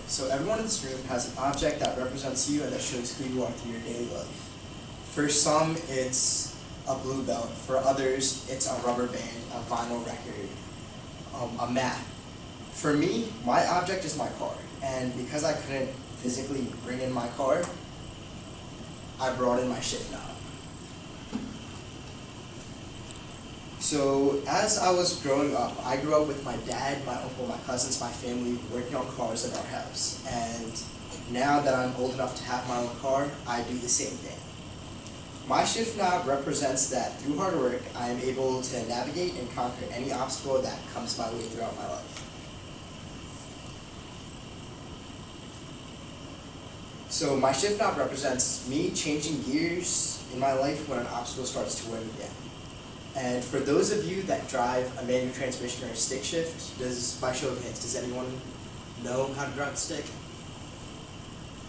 So everyone in this room has an object that represents you and that shows who you are through your daily life. For some, it's a blue belt. For others, it's a rubber band, a vinyl record, a map. For me, my object is my car. And because I couldn't physically bring in my car, I brought in my shift knob. So as I was growing up, I grew up with my dad, my uncle, my cousins, my family working on cars at our house. And now that I'm old enough to have my own car, I do the same thing. My shift knob represents that through hard work, I am able to navigate and conquer any obstacle that comes my way throughout my life. So my shift knob represents me changing gears in my life when an obstacle starts to wear me down. And for those of you that drive a manual transmission or a stick shift, by show of hands, does anyone know how to drive a stick?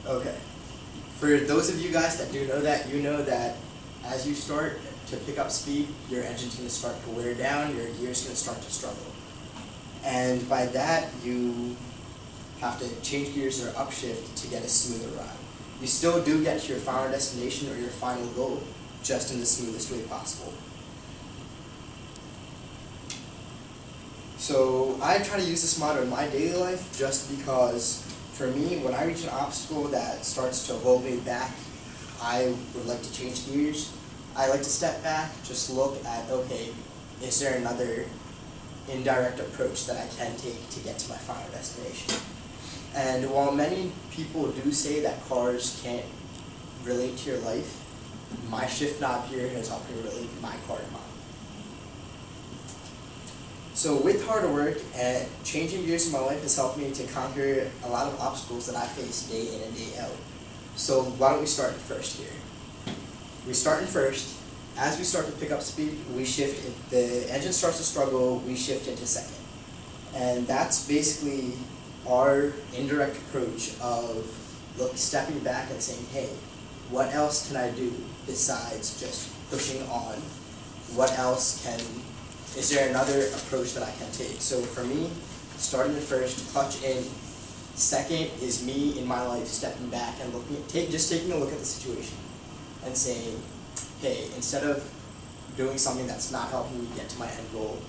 Okay. For those of you guys that do know that, you know that as you start to pick up speed, your engine's going to start to wear down, your gear's going to start to struggle. And by that, you have to change gears or upshift to get a smoother ride. You still do get to your final destination or your final goal, just in the smoothest way possible. So I try to use this motto in my daily life just because for me, when I reach an obstacle that starts to hold me back, I would like to change gears. I like to step back, just look at, okay, is there another indirect approach that I can take to get to my final destination? And while many people do say that cars can't relate to your life, my shift knob here has helped me relate my car to mine. So with hard work, changing gears in my life has helped me to conquer a lot of obstacles that I face day in and day out. So why don't we start in first gear? We start in first. As we start to pick up speed, we shift. The engine starts to struggle, we shift into second. And that's basically our indirect approach of stepping back and saying, hey, what else can I do besides just pushing on? Is there another approach that I can take? So for me, starting in first, clutch in. Second is me in my life stepping back and taking a look at the situation and saying, hey, instead of doing something that's not helping me get to my end goal,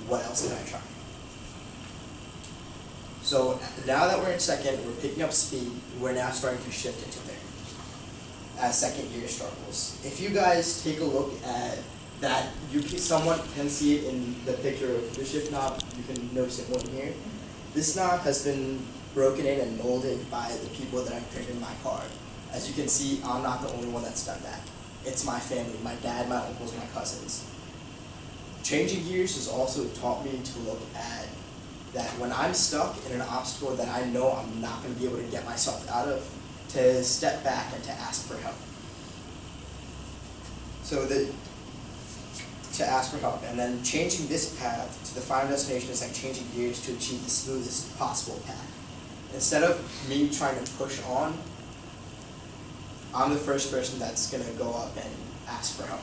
what else can I try? So now that we're in second, we're picking up speed, we're now starting to shift into third as second gear struggles. If you guys take a look at that, someone can see it in the picture of the shift knob, you can notice it one here. This knob has been broken in and molded by the people that I've trained in my car. As you can see, I'm not the only one that's done that. It's my family, my dad, my uncles, my cousins. Changing gears has also taught me to look at that when I'm stuck in an obstacle that I know I'm not going to be able to get myself out of, to step back and to ask for help. To ask for help, and then changing this path to the final destination is like changing gears to achieve the smoothest possible path. Instead of me trying to push on, I'm the first person that's going to go up and ask for help.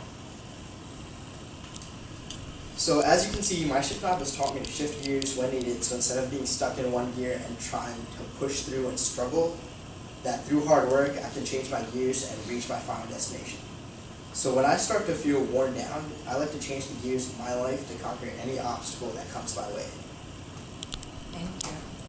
So as you can see, my shift knob has taught me to shift gears when needed, so instead of being stuck in one gear and trying to push through and struggle, that through hard work I can change my gears and reach my final destination. So when I start to feel worn down, I like to change the gears of my life to conquer any obstacle that comes my way.